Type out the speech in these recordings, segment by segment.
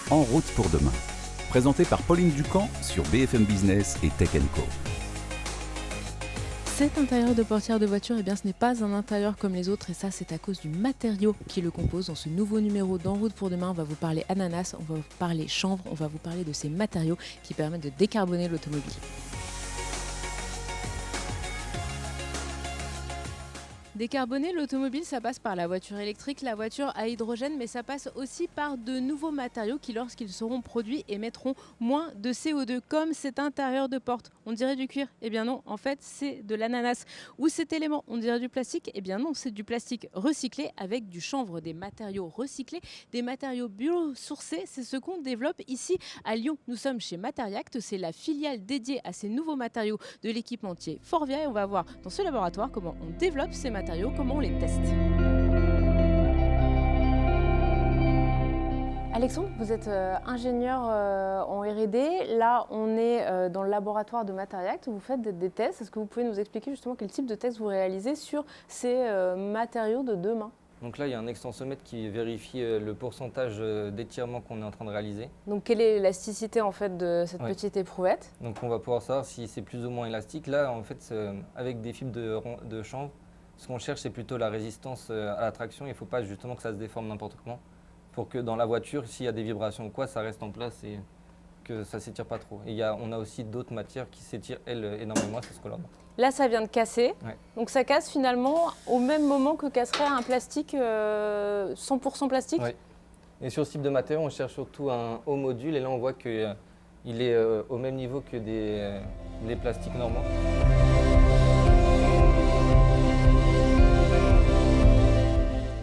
En route pour demain. Présenté par Pauline Ducamp sur BFM Business et Tech & Co. Cet intérieur de portière de voiture, ce n'est pas un intérieur comme les autres et ça c'est à cause du matériau qui le compose. Dans ce nouveau numéro d'En route pour demain, on va vous parler ananas, on va vous parler chanvre, on va vous parler de ces matériaux qui permettent de décarboner l'automobile. Décarboner l'automobile, ça passe par la voiture électrique, la voiture à hydrogène, mais ça passe aussi par de nouveaux matériaux qui, lorsqu'ils seront produits, émettront moins de CO2, comme cet intérieur de porte. On dirait du cuir, eh bien non, en fait c'est de l'ananas. Ou cet élément, on dirait du plastique, eh bien non, c'est du plastique recyclé avec du chanvre, des matériaux recyclés, des matériaux biosourcés, c'est ce qu'on développe ici à Lyon. Nous sommes chez Materiact, c'est la filiale dédiée à ces nouveaux matériaux de l'équipementier Forvia et on va voir dans ce laboratoire comment on développe ces matériaux, comment on les teste. Alexandre, vous êtes ingénieur en R&D. Là, on est dans le laboratoire de Materiact. Vous faites des tests. Est-ce que vous pouvez nous expliquer justement quel type de tests vous réalisez sur ces matériaux de demain ? Donc là, il y a un extensomètre qui vérifie le pourcentage d'étirement qu'on est en train de réaliser. Donc quelle est l'élasticité en fait de cette petite éprouvette ? Donc on va pouvoir savoir si c'est plus ou moins élastique. Là, en fait, avec des fibres de chanvre, ce qu'on cherche, c'est plutôt la résistance à la traction. Il ne faut pas justement que ça se déforme n'importe comment pour que dans la voiture, s'il y a des vibrations ou quoi, ça reste en place et que ça ne s'étire pas trop. Et on a aussi d'autres matières qui s'étirent, elles, énormément, c'est ce qu'on leur montre. Là, ça vient de casser. Ouais. Donc ça casse finalement au même moment que casserait un plastique 100% plastique. Oui. Et sur ce type de matériau, on cherche surtout un haut module. Et là, on voit qu'il est au même niveau que des plastiques normaux.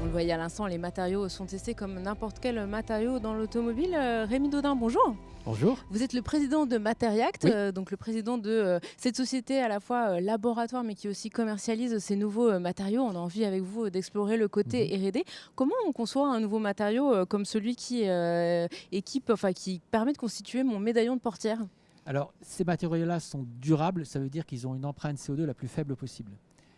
Vous voyez à l'instant, les matériaux sont testés comme n'importe quel matériau dans l'automobile. Rémi Daudin, bonjour. Bonjour. Vous êtes le président de Materiact, donc le président de cette société à la fois laboratoire mais qui aussi commercialise ces nouveaux matériaux. On a envie avec vous d'explorer le côté R&D. Comment on conçoit un nouveau matériau comme celui qui permet de constituer mon médaillon de portière ? Alors, ces matériaux-là sont durables, ça veut dire qu'ils ont une empreinte CO2 la plus faible possible.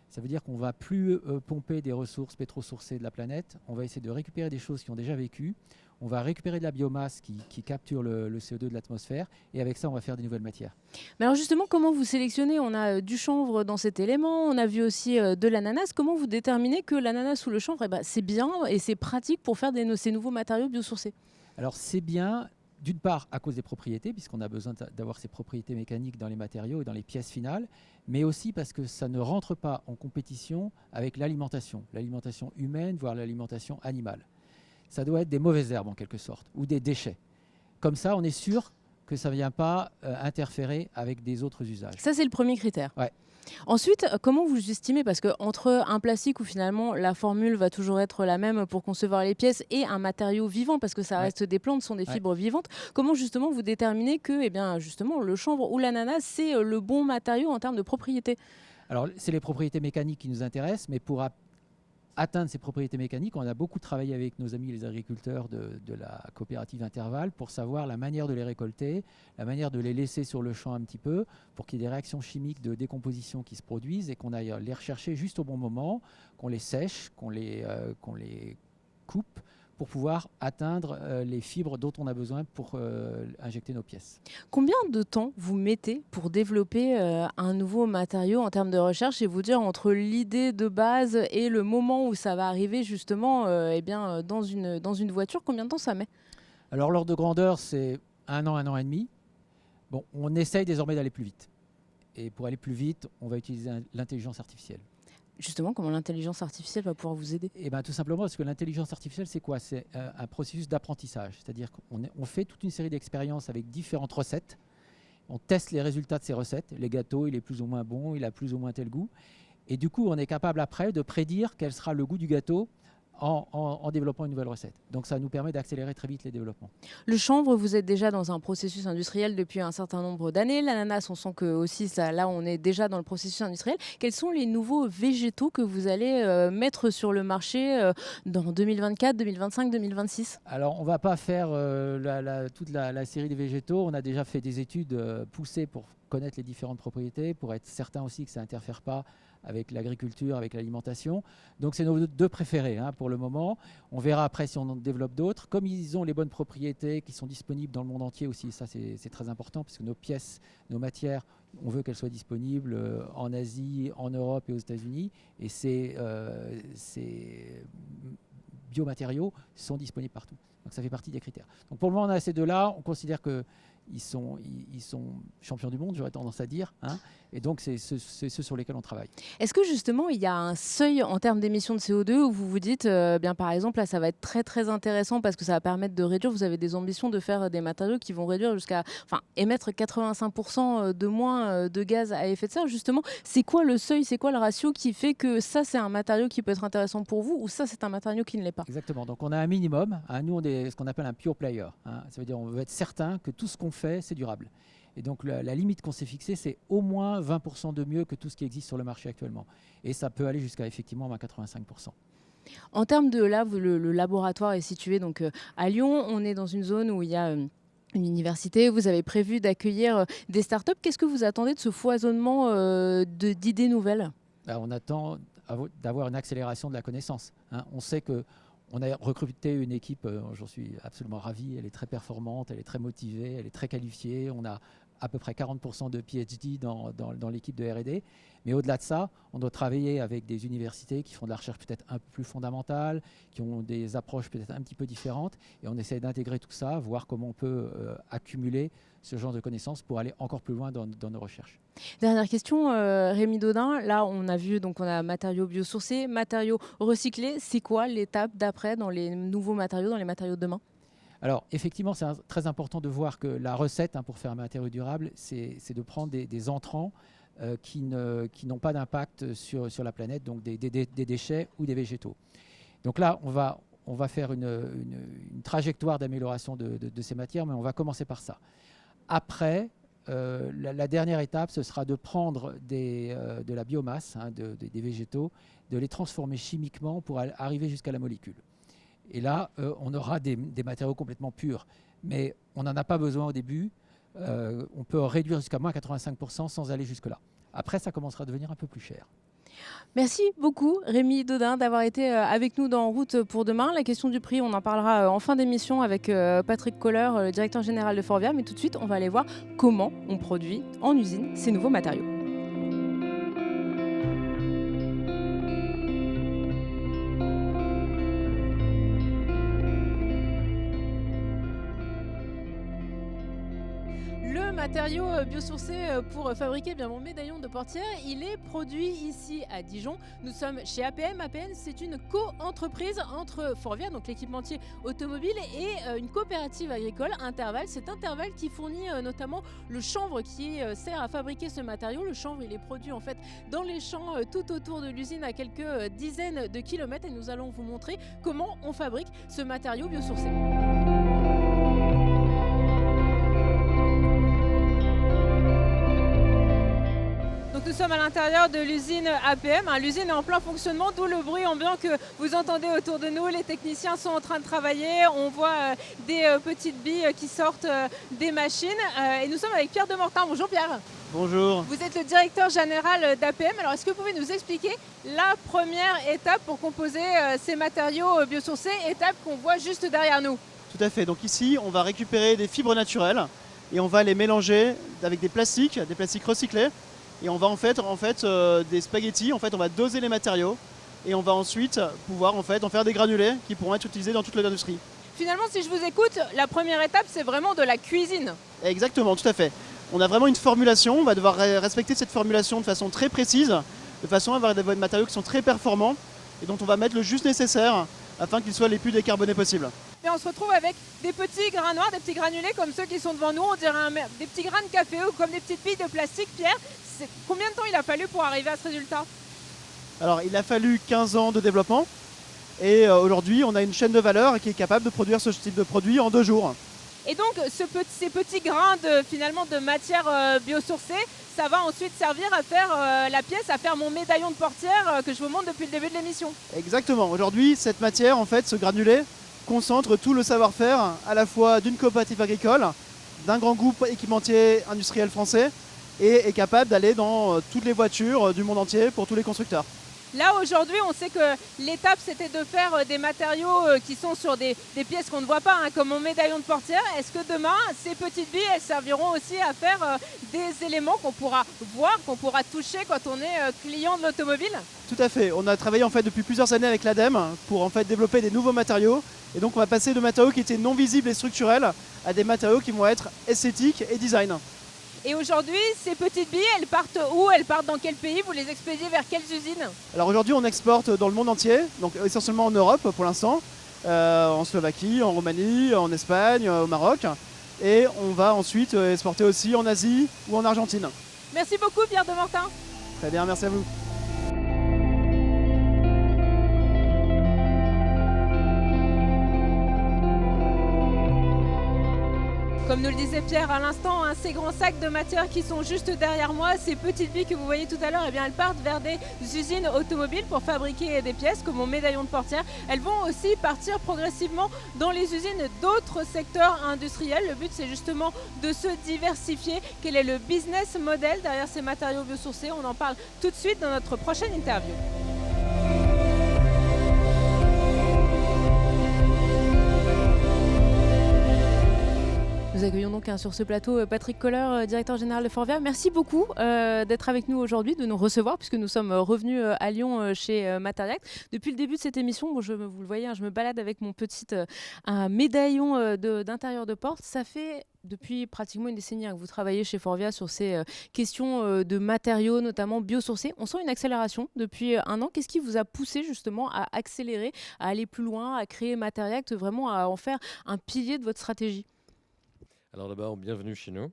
Ça veut dire qu'on ne va plus pomper des ressources pétrosourcées de la planète, on va essayer de récupérer des choses qui ont déjà vécu, on va récupérer de la biomasse qui capture le CO2 de l'atmosphère et avec ça on va faire des nouvelles matières. Mais alors justement, comment vous sélectionnez ? On a du chanvre dans cet élément, on a vu aussi de l'ananas. Comment vous déterminez que l'ananas ou le chanvre, c'est bien et c'est pratique pour faire ces nouveaux matériaux biosourcés ? Alors c'est bien, d'une part à cause des propriétés, puisqu'on a besoin d'avoir ces propriétés mécaniques dans les matériaux et dans les pièces finales, mais aussi parce que ça ne rentre pas en compétition avec l'alimentation humaine, voire l'alimentation animale. Ça doit être des mauvaises herbes en quelque sorte, ou des déchets. Comme ça, on est sûr que ça ne vient pas interférer avec des autres usages. Ça, c'est le premier critère. Ouais. Ensuite, comment vous estimez, parce qu'entre un plastique où finalement la formule va toujours être la même pour concevoir les pièces et un matériau vivant, parce que ça reste des plantes, ce sont des fibres vivantes, comment justement vous déterminez que justement, le chanvre ou l'ananas, c'est le bon matériau en termes de propriété ? Alors, c'est les propriétés mécaniques qui nous intéressent, mais pour atteindre ces propriétés mécaniques, on a beaucoup travaillé avec nos amis les agriculteurs de la coopérative Interval pour savoir la manière de les récolter, la manière de les laisser sur le champ un petit peu pour qu'il y ait des réactions chimiques de décomposition qui se produisent et qu'on aille les rechercher juste au bon moment, qu'on les sèche, qu'on les coupe pour pouvoir atteindre les fibres dont on a besoin pour injecter nos pièces. Combien de temps vous mettez pour développer un nouveau matériau en termes de recherche et vous dire entre l'idée de base et le moment où ça va arriver justement dans une voiture, combien de temps ça met ? Alors l'ordre de grandeur, c'est 1 an et demi. Bon, on essaye désormais d'aller plus vite. Et pour aller plus vite, on va utiliser l'intelligence artificielle. Justement, comment l'intelligence artificielle va pouvoir vous aider ? Eh bien, tout simplement parce que l'intelligence artificielle, c'est quoi ? C'est un processus d'apprentissage. C'est-à-dire qu'on fait toute une série d'expériences avec différentes recettes. On teste les résultats de ces recettes. Les gâteaux, il est plus ou moins bon, il a plus ou moins tel goût. Et du coup, on est capable après de prédire quel sera le goût du gâteau en développant une nouvelle recette. Donc ça nous permet d'accélérer très vite les développements. Le chanvre, vous êtes déjà dans un processus industriel depuis un certain nombre d'années. L'ananas, on sent que aussi là, on est déjà dans le processus industriel. Quels sont les nouveaux végétaux que vous allez mettre sur le marché dans 2024, 2025, 2026 ? Alors, on ne va pas faire toute la série des végétaux. On a déjà fait des études poussées pour connaître les différentes propriétés, pour être certain aussi que ça n'interfère pas avec l'agriculture, avec l'alimentation. Donc c'est nos deux préférés pour le moment. On verra après si on en développe d'autres. Comme ils ont les bonnes propriétés qui sont disponibles dans le monde entier aussi, ça c'est très important parce que nos pièces, nos matières, on veut qu'elles soient disponibles en Asie, en Europe et aux États-Unis. Et ces biomatériaux sont disponibles partout. Donc ça fait partie des critères. Donc pour le moment, on a ces deux-là. On considère qu'ils sont champions du monde, j'aurais tendance à dire. Et donc c'est ceux sur lesquels on travaille. Est-ce que justement, il y a un seuil en termes d'émissions de CO2 où vous vous dites, bien par exemple, là, ça va être très très intéressant parce que ça va permettre de réduire, vous avez des ambitions de faire des matériaux qui vont réduire émettre 85% de moins de gaz à effet de serre. Justement, c'est quoi le seuil, c'est quoi le ratio qui fait que ça, c'est un matériau qui peut être intéressant pour vous ou ça, c'est un matériau qui ne l'est pas? Exactement. Donc on a un minimum. Nous, on est ce qu'on appelle un pure player. Ça veut dire on veut être certain que tout ce qu'on fait, c'est durable. Et donc la limite qu'on s'est fixée, c'est au moins 20% de mieux que tout ce qui existe sur le marché actuellement. Et ça peut aller jusqu'à effectivement 85%. En termes de là, le laboratoire est situé donc, à Lyon. On est dans une zone où il y a une université. Vous avez prévu d'accueillir des startups. Qu'est-ce que vous attendez de ce foisonnement d'idées nouvelles? On attend d'avoir une accélération de la connaissance. On sait que on a recruté une équipe, j'en suis absolument ravi, elle est très performante, elle est très motivée, elle est très qualifiée. On a à peu près 40% de PhD dans l'équipe de R&D. Mais au-delà de ça, on doit travailler avec des universités qui font de la recherche peut-être un peu plus fondamentale, qui ont des approches peut-être un petit peu différentes. Et on essaie d'intégrer tout ça, voir comment on peut accumuler ce genre de connaissances pour aller encore plus loin dans nos recherches. Dernière question, Rémi Daudin. Là, on a vu, donc on a matériaux biosourcés, matériaux recyclés. C'est quoi l'étape d'après dans les nouveaux matériaux, dans les matériaux de demain? Alors, effectivement, c'est très important de voir que la recette pour faire un matériau durable, c'est de prendre des entrants qui n'ont pas d'impact sur la planète, donc des déchets ou des végétaux. Donc là, on va faire une trajectoire d'amélioration de ces matières, mais on va commencer par ça. Après, la dernière étape, ce sera de prendre de la biomasse, des végétaux, de les transformer chimiquement pour arriver jusqu'à la molécule. Et là, on aura des matériaux complètement purs. Mais on n'en a pas besoin au début. On peut réduire jusqu'à moins 85% sans aller jusque-là. Après, ça commencera à devenir un peu plus cher. Merci beaucoup Rémi Daudin d'avoir été avec nous dans En route pour demain. La question du prix, on en parlera en fin d'émission avec Patrick Kohler, le directeur général de Forvia. Mais tout de suite, on va aller voir comment on produit en usine ces nouveaux matériaux. Matériaux biosourcés pour fabriquer mon médaillon de portière. Il est produit ici à Dijon. Nous sommes chez APM. APM, c'est une co-entreprise entre Forvia, donc l'équipementier automobile, et une coopérative agricole, Interval. C'est Interval qui fournit notamment le chanvre qui sert à fabriquer ce matériau. Le chanvre, il est produit en fait dans les champs tout autour de l'usine à quelques dizaines de kilomètres et nous allons vous montrer comment on fabrique ce matériau biosourcé. Nous sommes à l'intérieur de l'usine APM. L'usine est en plein fonctionnement, d'où le bruit ambiant que vous entendez autour de nous. Les techniciens sont en train de travailler. On voit des petites billes qui sortent des machines. Et nous sommes avec Pierre Demortin. Bonjour Pierre. Bonjour. Vous êtes le directeur général d'APM. Alors est-ce que vous pouvez nous expliquer la première étape pour composer ces matériaux biosourcés, étape qu'on voit juste derrière nous? Tout à fait. Donc ici, on va récupérer des fibres naturelles et on va les mélanger avec des plastiques recyclés. Et on va en fait des spaghettis, on va doser les matériaux et on va ensuite pouvoir en faire des granulés qui pourront être utilisés dans toute l'industrie. Finalement, si je vous écoute, la première étape, c'est vraiment de la cuisine. Exactement, tout à fait. On a vraiment une formulation, on va devoir respecter cette formulation de façon très précise, de façon à avoir des matériaux qui sont très performants et dont on va mettre le juste nécessaire afin qu'ils soient les plus décarbonés possibles. Et on se retrouve avec des petits grains noirs, des petits granulés comme ceux qui sont devant nous, on dirait des petits grains de café ou comme des petites billes de plastique. Pierre, combien de temps il a fallu pour arriver à ce résultat? Alors il a fallu 15 ans de développement et aujourd'hui on a une chaîne de valeur qui est capable de produire ce type de produit en 2 jours. Et donc ces petits grains de matière biosourcée, ça va ensuite servir à faire la pièce, à faire mon médaillon de portière que je vous montre depuis le début de l'émission. Exactement, aujourd'hui cette matière, ce granulé, concentre tout le savoir-faire à la fois d'une coopérative agricole, d'un grand groupe équipementier industriel français et est capable d'aller dans toutes les voitures du monde entier pour tous les constructeurs. Là aujourd'hui, on sait que l'étape c'était de faire des matériaux qui sont sur des pièces qu'on ne voit pas, hein, comme mon médaillon de portière. Est-ce que demain, ces petites billes, elles serviront aussi à faire des éléments qu'on pourra voir, qu'on pourra toucher quand on est client de l'automobile? Tout à fait. On a travaillé en fait depuis plusieurs années avec l'ADEME pour en fait développer des nouveaux matériaux. Et donc on va passer de matériaux qui étaient non visibles et structurels à des matériaux qui vont être esthétiques et design. Et aujourd'hui, ces petites billes, elles partent où? Elles partent dans quel pays? Vous les expédiez vers quelles usines? Alors aujourd'hui on exporte dans le monde entier, donc essentiellement en Europe pour l'instant, en Slovaquie, en Roumanie, en Espagne, au Maroc. Et on va ensuite exporter aussi en Asie ou en Argentine. Merci beaucoup Pierre de Mortin. Très bien, merci à vous. Comme nous le disait Pierre à l'instant, hein, ces grands sacs de matière qui sont juste derrière moi, ces petites billes que vous voyez tout à l'heure, eh bien, elles partent vers des usines automobiles pour fabriquer des pièces comme mon médaillon de portière. Elles vont aussi partir progressivement dans les usines d'autres secteurs industriels. Le but, c'est justement de se diversifier. Quel est le business model derrière ces matériaux biosourcés? On en parle tout de suite dans notre prochaine interview. Nous accueillons donc sur ce plateau Patrick Koller, directeur général de Forvia. Merci beaucoup d'être avec nous aujourd'hui, de nous recevoir, puisque nous sommes revenus à Lyon chez Matériact. Depuis le début de cette émission, vous le voyez, hein, je me balade avec mon petit médaillon d'intérieur de porte. Ça fait depuis pratiquement une décennie que vous travaillez chez Forvia sur ces questions de matériaux, notamment biosourcés. On sent une accélération depuis un an. Qu'est-ce qui vous a poussé justement à accélérer, à aller plus loin, à créer Matériact, vraiment à en faire un pilier de votre stratégie? Alors d'abord, bienvenue chez nous.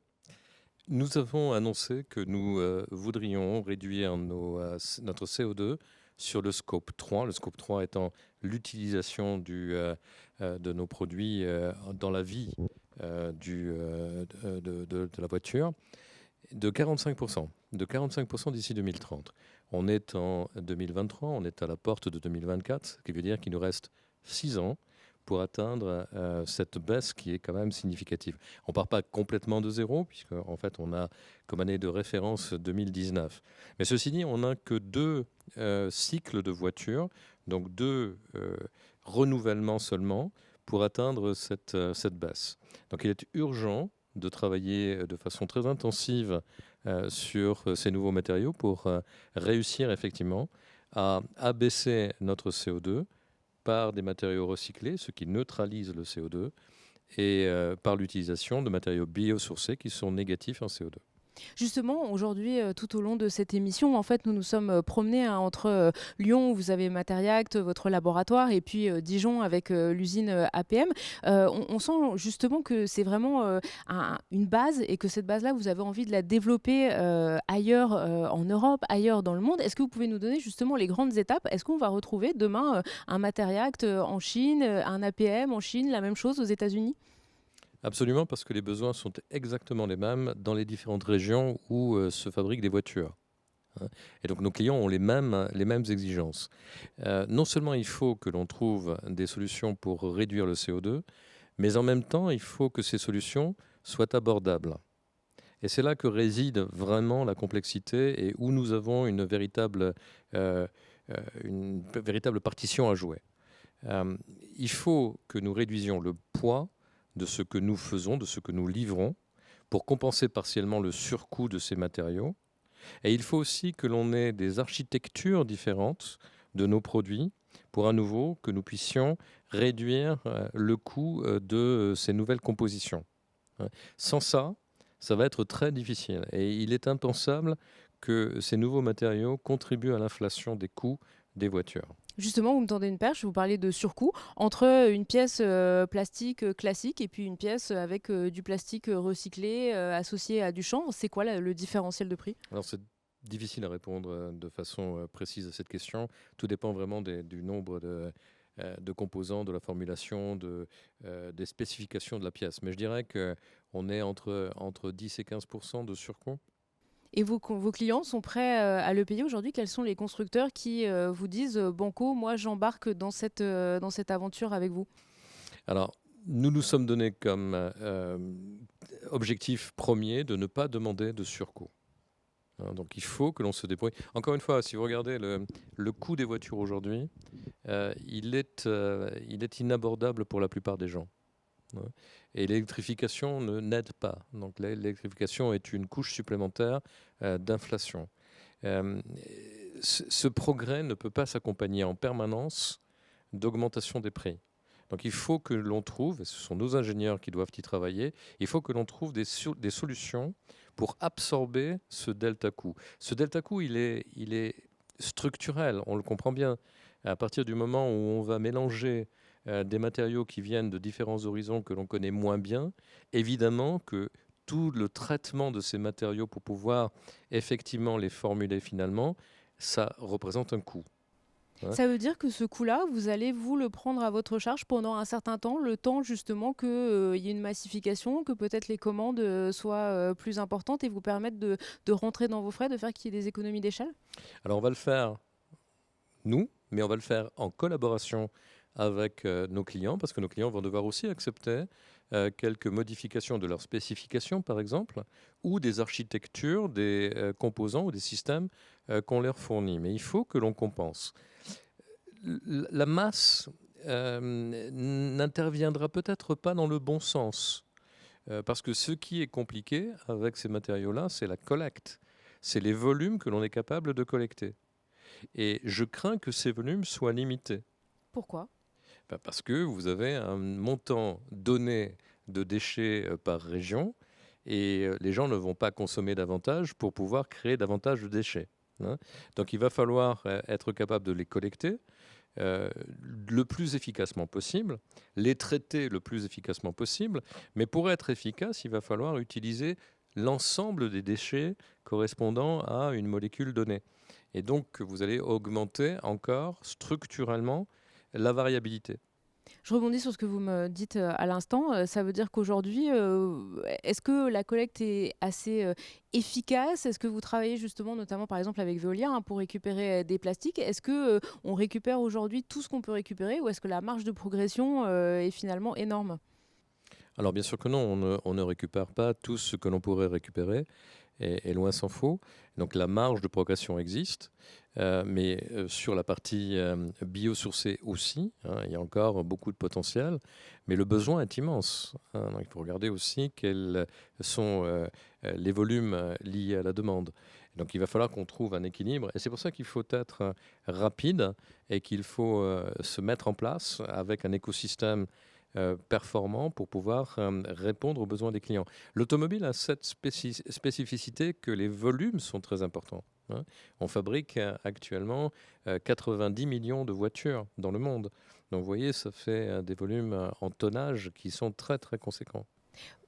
Nous avons annoncé que nous voudrions réduire notre CO2 sur le scope 3, le scope 3 étant l'utilisation de nos produits dans la vie de la voiture, de 45% d'ici 2030. On est en 2023, on est à la porte de 2024, ce qui veut dire qu'il nous reste 6 ans pour atteindre cette baisse qui est quand même significative. On ne part pas complètement de zéro, puisque en fait, on a comme année de référence 2019. Mais ceci dit, on n'a que 2 cycles de voitures, donc 2 renouvellements seulement, pour atteindre cette baisse. Donc il est urgent de travailler de façon très intensive sur ces nouveaux matériaux pour réussir effectivement à abaisser notre CO2 par des matériaux recyclés, ce qui neutralise le CO2, et par l'utilisation de matériaux biosourcés qui sont négatifs en CO2. Justement, aujourd'hui, tout au long de cette émission, en fait, nous nous sommes promenés entre Lyon, où vous avez Matériact, votre laboratoire, et puis Dijon avec l'usine APM. On sent justement que c'est vraiment une base et que cette base-là, vous avez envie de la développer ailleurs en Europe, ailleurs dans le monde. Est-ce que vous pouvez nous donner justement les grandes étapes? Est-ce qu'on va retrouver demain un Matériact en Chine, un APM en Chine, la même chose aux États-Unis? Absolument, parce que les besoins sont exactement les mêmes dans les différentes régions où se fabriquent des voitures. Et donc nos clients ont les mêmes exigences. Non seulement il faut que l'on trouve des solutions pour réduire le CO2, mais en même temps, il faut que ces solutions soient abordables. Et c'est là que réside vraiment la complexité et où nous avons une véritable partition à jouer. Il faut que nous réduisions le poids de ce que nous faisons, de ce que nous livrons, pour compenser partiellement le surcoût de ces matériaux. Et il faut aussi que l'on ait des architectures différentes de nos produits pour à nouveau que nous puissions réduire le coût de ces nouvelles compositions. Sans ça, ça va être très difficile. Et il est impensable que ces nouveaux matériaux contribuent à l'inflation des coûts des voitures. Justement, vous me tendez une perche, vous parlez de surcoût entre une pièce plastique classique et puis une pièce avec du plastique recyclé associé à du chanvre. C'est quoi le différentiel de prix? Alors c'est difficile à répondre de façon précise à cette question. Tout dépend vraiment du nombre de composants, de la formulation, des spécifications de la pièce. Mais je dirais qu'on est entre 10 et 15% de surcoût. Et vos clients sont prêts à le payer aujourd'hui? Quels sont les constructeurs qui vous disent Banco, moi j'embarque dans cette aventure avec vous? Alors, nous nous sommes donnés comme objectif premier de ne pas demander de surcoût. Donc il faut que l'on se débrouille. Encore une fois, si vous regardez le coût des voitures aujourd'hui, il est inabordable pour la plupart des gens. Hein. Et l'électrification n'aide pas. Donc l'électrification est une couche supplémentaire d'inflation. Ce progrès ne peut pas s'accompagner en permanence d'augmentation des prix. Donc il faut que l'on trouve, et ce sont nos ingénieurs qui doivent y travailler, il faut que l'on trouve des solutions pour absorber ce delta coût. Ce delta coût, il est structurel, on le comprend bien. À partir du moment où on va mélanger des matériaux qui viennent de différents horizons que l'on connaît moins bien, évidemment que tout le traitement de ces matériaux pour pouvoir effectivement les formuler finalement, ça représente un coût. Ouais. Ça veut dire que ce coût-là, vous allez vous le prendre à votre charge pendant un certain temps, le temps justement qu'il y ait une massification, que peut-être les commandes soient plus importantes et vous permettent de rentrer dans vos frais, de faire qu'il y ait des économies d'échelle? Alors on va le faire nous, mais on va le faire en collaboration avec nos clients, parce que nos clients vont devoir aussi accepter quelques modifications de leurs spécifications, par exemple, ou des architectures, des composants ou des systèmes qu'on leur fournit. Mais il faut que l'on compense. La masse n'interviendra peut-être pas dans le bon sens, parce que ce qui est compliqué avec ces matériaux-là, c'est la collecte. C'est les volumes que l'on est capable de collecter. Et je crains que ces volumes soient limités. Pourquoi? Parce que vous avez un montant donné de déchets par région et les gens ne vont pas consommer davantage pour pouvoir créer davantage de déchets. Hein. Donc il va falloir être capable de les collecter le plus efficacement possible, les traiter le plus efficacement possible, mais pour être efficace, il va falloir utiliser l'ensemble des déchets correspondant à une molécule donnée. Et donc, vous allez augmenter encore structurellement la variabilité. Je rebondis sur ce que vous me dites à l'instant. Ça veut dire qu'aujourd'hui, est-ce que la collecte est assez efficace? Est-ce que vous travaillez justement, notamment par exemple avec Veolia, pour récupérer des plastiques? Est-ce qu'on récupère aujourd'hui tout ce qu'on peut récupérer ou est-ce que la marge de progression est finalement énorme? Alors bien sûr que non, on ne récupère pas tout ce que l'on pourrait récupérer, et loin s'en faut. Donc la marge de progression existe, mais sur la partie biosourcée aussi, hein, il y a encore beaucoup de potentiel, mais le besoin est immense. Hein. Donc il faut regarder aussi quels sont les volumes liés à la demande. Donc il va falloir qu'on trouve un équilibre, et c'est pour ça qu'il faut être rapide et qu'il faut se mettre en place avec un écosystème performant pour pouvoir répondre aux besoins des clients. L'automobile a cette spécificité que les volumes sont très importants. Hein. On fabrique actuellement 90 millions de voitures dans le monde. Donc vous voyez, ça fait des volumes en tonnage qui sont très très conséquents.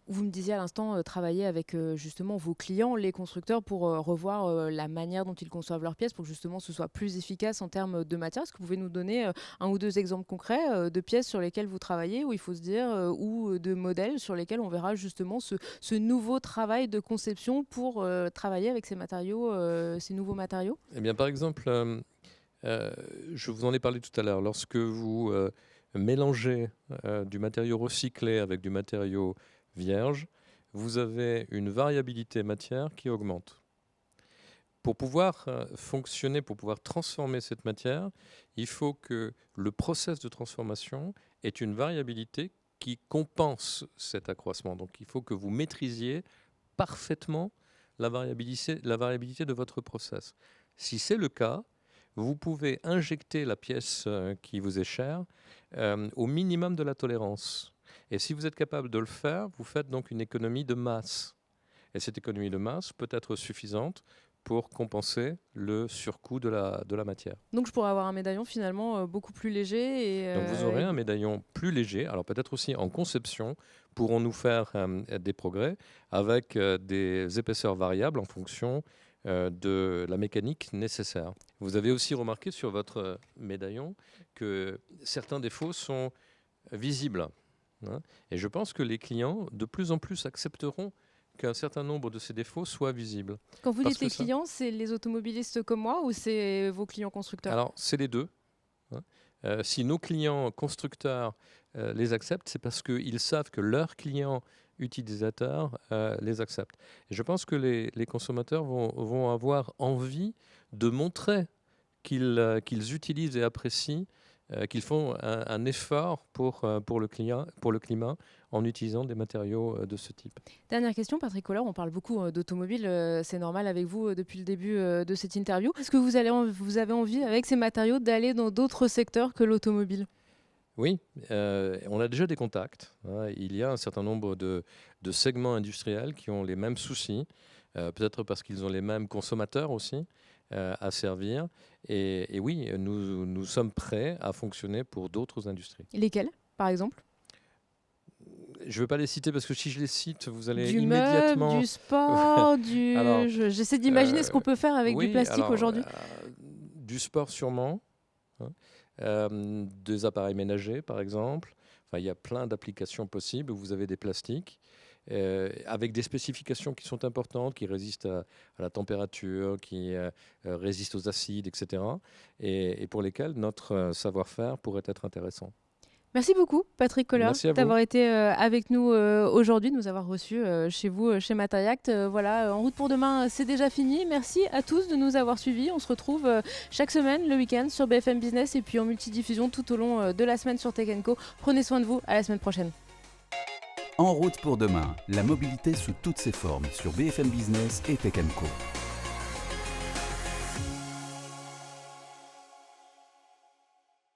Vous me disiez à l'instant travailler avec justement vos clients, les constructeurs, pour revoir la manière dont ils conçoivent leurs pièces pour que justement ce soit plus efficace en termes de matière. Est-ce que vous pouvez nous donner un ou deux exemples concrets de pièces sur lesquelles vous travaillez, où il faut se dire, ou de modèles sur lesquels on verra justement ce nouveau travail de conception pour travailler avec ces matériaux, ces nouveaux matériaux? Eh bien, par exemple, je vous en ai parlé tout à l'heure, lorsque vous mélangez du matériau recyclé avec du matériau vierge, vous avez une variabilité matière qui augmente. Pour pouvoir fonctionner, pour pouvoir transformer cette matière, il faut que le process de transformation ait une variabilité qui compense cet accroissement. Donc il faut que vous maîtrisiez parfaitement la variabilité de votre process. Si c'est le cas, vous pouvez injecter la pièce qui vous est chère au minimum de la tolérance. Et si vous êtes capable de le faire, vous faites donc une économie de masse. Et cette économie de masse peut être suffisante pour compenser le surcoût de la matière. Donc je pourrais avoir un médaillon finalement beaucoup plus léger. Donc vous aurez un médaillon plus léger. Alors peut-être aussi en conception, pourrons-nous faire des progrès avec des épaisseurs variables en fonction de la mécanique nécessaire. Vous avez aussi remarqué sur votre médaillon que certains défauts sont visibles. Hein, et je pense que les clients, de plus en plus, accepteront qu'un certain nombre de ces défauts soient visibles. Quand vous dites les clients, c'est les automobilistes comme moi ou c'est vos clients constructeurs? Alors, c'est les deux. Hein. Si nos clients constructeurs les acceptent, c'est parce qu'ils savent que leurs clients utilisateurs les acceptent. Et je pense que les consommateurs vont avoir envie de montrer qu'ils utilisent et apprécient, qu'ils font un effort pour le climat en utilisant des matériaux de ce type. Dernière question, Patrick Kohler, on parle beaucoup d'automobile, c'est normal avec vous depuis le début de cette interview. Est-ce que vous avez envie, avec ces matériaux, d'aller dans d'autres secteurs que l'automobile ? Oui, on a déjà des contacts. Il y a un certain nombre de segments industriels qui ont les mêmes soucis, peut-être parce qu'ils ont les mêmes consommateurs aussi à servir. Et oui, nous sommes prêts à fonctionner pour d'autres industries. Lesquels, par exemple ? Je ne veux pas les citer parce que si je les cite, vous allez du immédiatement... meuble, du sport, Alors, j'essaie d'imaginer ce qu'on peut faire avec oui, du plastique alors, aujourd'hui. Du sport sûrement, des appareils ménagers par exemple. Enfin, il y a plein d'applications possibles où vous avez des plastiques avec des spécifications qui sont importantes, qui résistent à la température, qui résistent aux acides, etc. Et pour lesquels notre savoir-faire pourrait être intéressant. Merci beaucoup, Patrick Kohler, d'avoir été avec nous aujourd'hui, de nous avoir reçus chez vous, chez Matériacte. Voilà, En route pour demain, c'est déjà fini. Merci à tous de nous avoir suivis. On se retrouve chaque semaine, le week-end, sur BFM Business et puis en multidiffusion tout au long de la semaine sur Tech & Co. Prenez soin de vous, à la semaine prochaine. En route pour demain, la mobilité sous toutes ses formes sur BFM Business et Tech & Co.